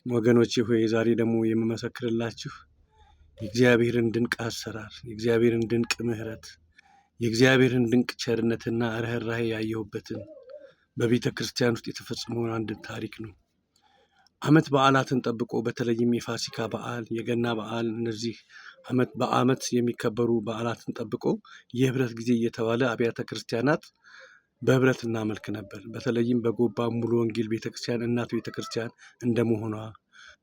ወገኖቼ ሆይ ዛሬ ደግሞ የምመሰክርላችሁ የእግዚአብሔርን ድንቅ አሰራር፣ የእግዚአብሔርን ድንቅ ምሕረት፣ የእግዚአብሔርን ድንቅ ቸርነትና ርኅራኄ ያየሁበትን በቤተ ክርስቲያን ውስጥ የተፈጸመውን አንድ ታሪክ ነው። ዓመት በዓላትን ጠብቆ በተለይም የፋሲካ በዓል፣ የገና በዓል፣ እነዚህ በዓመት የሚከበሩ በዓላትን ጠብቆ የህብረት ጊዜ እየተባለ አብያተ ክርስቲያናት በህብረት እናመልክ ነበር። በተለይም በጎባ ሙሉ ወንጌል ቤተክርስቲያን እናት ቤተክርስቲያን እንደመሆኗ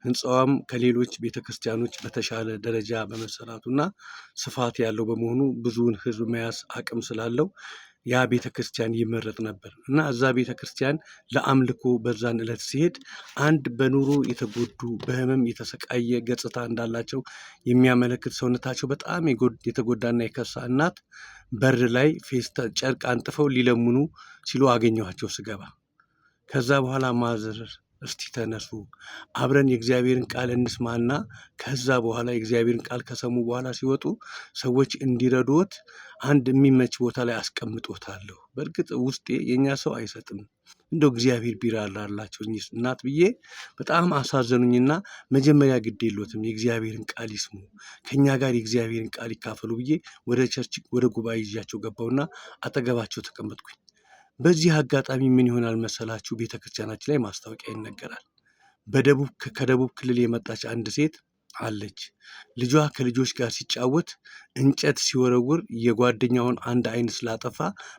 ህንፃዋም ከሌሎች ቤተክርስቲያኖች በተሻለ ደረጃ በመሰራቱና ስፋት ያለው በመሆኑ ብዙውን ህዝብ መያዝ አቅም ስላለው ያ ቤተክርስቲያን ይመረጥ ነበር እና እዛ ቤተክርስቲያን ለአምልኮ በዛን ዕለት ሲሄድ አንድ በኑሮ የተጎዱ በህመም የተሰቃየ ገጽታ እንዳላቸው የሚያመለክት ሰውነታቸው በጣም የተጎዳና የከሳ እናት በር ላይ ጨርቅ አንጥፈው ሊለምኑ ሲሉ አገኘኋቸው ስገባ። ከዛ በኋላ ማዘር እስቲ ተነሱ አብረን የእግዚአብሔርን ቃል እንስማና ከዛ በኋላ የእግዚአብሔርን ቃል ከሰሙ በኋላ ሲወጡ ሰዎች እንዲረዱት አንድ የሚመች ቦታ ላይ አስቀምጦታለሁ። በእርግጥ ውስጤ የኛ ሰው አይሰጥም እንደው እግዚአብሔር ቢራራላቸው እኚህ እናት ብዬ በጣም አሳዘኑኝና መጀመሪያ ግድ የለዎትም የእግዚአብሔርን ቃል ይስሙ ከኛ ጋር የእግዚአብሔርን ቃል ይካፈሉ ብዬ ወደ ቸርች ወደ ጉባኤ ይዣቸው ገባውና አጠገባቸው ተቀመጥኩኝ። በዚህ አጋጣሚ ምን ይሆናል መሰላችሁ? ቤተክርስቲያናችን ላይ ማስታወቂያ ይነገራል። ከደቡብ ክልል የመጣች አንድ ሴት አለች። ልጇ ከልጆች ጋር ሲጫወት እንጨት ሲወረውር የጓደኛውን አንድ አይን ስላጠፋ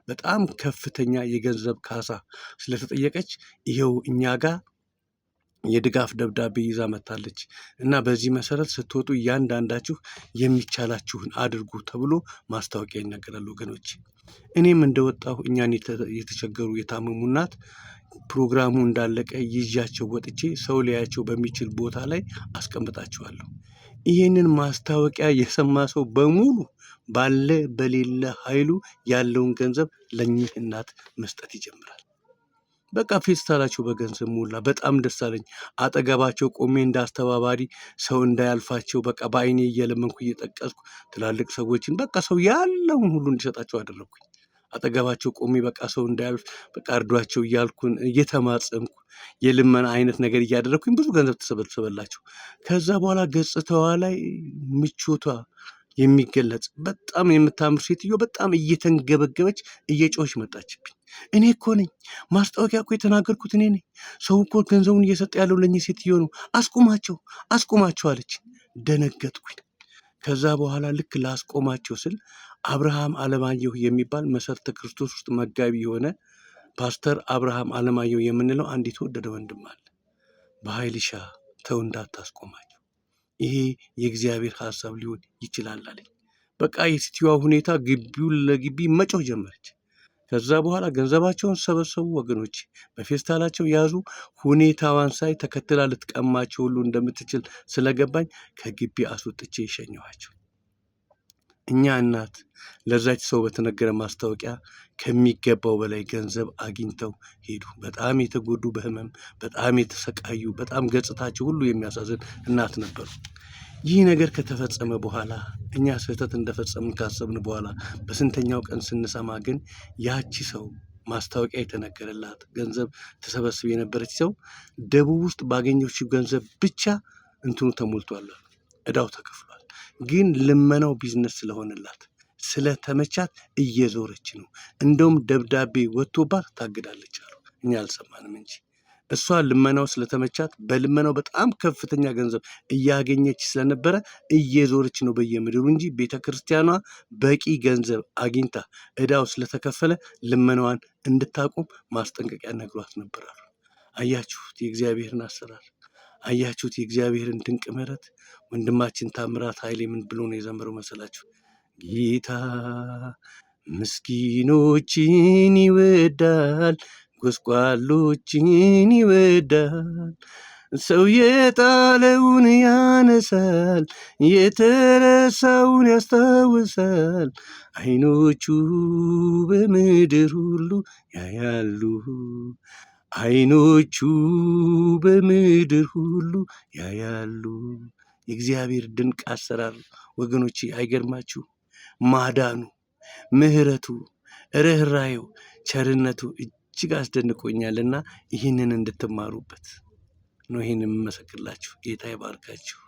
በጣም ከፍተኛ የገንዘብ ካሳ ስለተጠየቀች ይሄው እኛ ጋር የድጋፍ ደብዳቤ ይዛ መጣለች እና በዚህ መሰረት ስትወጡ እያንዳንዳችሁ የሚቻላችሁን አድርጉ ተብሎ ማስታወቂያ ይነገራል። ወገኖች እኔም እንደወጣሁ እኛን የተቸገሩ የታመሙ እናት ፕሮግራሙ እንዳለቀ ይዣቸው ወጥቼ ሰው ሊያያቸው በሚችል ቦታ ላይ አስቀምጣቸዋለሁ። ይህንን ማስታወቂያ የሰማ ሰው በሙሉ ባለ በሌለ ኃይሉ ያለውን ገንዘብ ለእኚህ እናት መስጠት ይጀምራል። በቃ ፌስታላቸው በገንዘብ ሞላ። በጣም ደስ አለኝ። አጠገባቸው ቆሜ እንዳስተባባሪ ሰው እንዳያልፋቸው በቃ በአይኔ እየለመንኩ እየጠቀስኩ ትላልቅ ሰዎችን በቃ ሰው ያለውን ሁሉ እንዲሰጣቸው አደረግኩኝ። አጠገባቸው ቆሜ በቃ ሰው እንዳያልፍ በቃ እርዷቸው እያልኩን እየተማጸንኩ የልመና አይነት ነገር እያደረግኩኝ ብዙ ገንዘብ ተሰበሰበላቸው። ከዛ በኋላ ገጽታዋ ላይ ምቾቷ የሚገለጽ በጣም የምታምር ሴትዮ በጣም እየተንገበገበች እየጮኸች መጣችብኝ። እኔ እኮ ነኝ ማስታወቂያ እኮ የተናገርኩት እኔ ነኝ። ሰው እኮ ገንዘቡን እየሰጠ ያለው ለእኚህ ሴትዮ ነው። አስቁማቸው አለች። ደነገጥኩኝ። ከዛ በኋላ ልክ ላስቆማቸው ስል አብርሃም አለማየሁ የሚባል መሰረተ ክርስቶስ ውስጥ መጋቢ የሆነ ፓስተር አብርሃም አለማየሁ የምንለው አንድ የተወደደ ወንድም አለ። በኃይልሻ ተው እንዳታስቆማቸው፣ ይሄ የእግዚአብሔር ሐሳብ ሊሆን ይችላል አለኝ። በቃ የሴትዮዋ ሁኔታ ግቢውን ለግቢ መጮህ ጀመረች። ከዛ በኋላ ገንዘባቸውን ሰበሰቡ። ወገኖች በፌስታላቸው ያዙ። ሁኔታዋን ሳይ ተከትላ ልትቀማቸው ሁሉ እንደምትችል ስለገባኝ ከግቢ አስወጥቼ ይሸኘኋቸው። እኛ እናት ለዛች ሰው በተነገረ ማስታወቂያ ከሚገባው በላይ ገንዘብ አግኝተው ሄዱ። በጣም የተጎዱ በህመም በጣም የተሰቃዩ በጣም ገጽታቸው ሁሉ የሚያሳዝን እናት ነበሩ። ይህ ነገር ከተፈጸመ በኋላ እኛ ስህተት እንደፈጸምን ካሰብን በኋላ በስንተኛው ቀን ስንሰማ ግን ያቺ ሰው ማስታወቂያ የተነገረላት ገንዘብ ተሰበስብ የነበረች ሰው ደቡብ ውስጥ ባገኘችው ገንዘብ ብቻ እንትኑ ተሞልቷል፣ እዳው ተከፍሏል። ግን ልመናው ቢዝነስ ስለሆነላት ስለተመቻት እየዞረች ነው። እንደውም ደብዳቤ ወጥቶባት ታግዳለች አሉ። እኛ አልሰማንም እንጂ እሷ ልመናው ስለተመቻት በልመናው በጣም ከፍተኛ ገንዘብ እያገኘች ስለነበረ እየዞረች ነው በየምድሩ እንጂ ቤተክርስቲያኗ በቂ ገንዘብ አግኝታ እዳው ስለተከፈለ ልመናዋን እንድታቆም ማስጠንቀቂያ ነግሯት ነበር አሉ። አያችሁት የእግዚአብሔርን አሰራር? አያችሁት የእግዚአብሔርን ድንቅ ምሕረት? ወንድማችን ታምራት ኃይሌ ምን ብሎ ነው የዘመረው መሰላችሁ? ጌታ ምስኪኖችን ይወዳል፣ ጎስቋሎችን ይወዳል። ሰው የጣለውን ያነሳል፣ የተረሳውን ያስታውሳል። አይኖቹ በምድር ሁሉ ያያሉ፣ አይኖቹ በምድር ሁሉ ያያሉ። የእግዚአብሔር ድንቅ አሰራር ወገኖቼ አይገርማችሁ? ማዳኑ፣ ምሕረቱ፣ ርኅራኄው፣ ቸርነቱ እጅግ አስደንቆኛልና ይህንን እንድትማሩበት ነው ይህን የምመሰክርላችሁ። ጌታ ይባርካችሁ።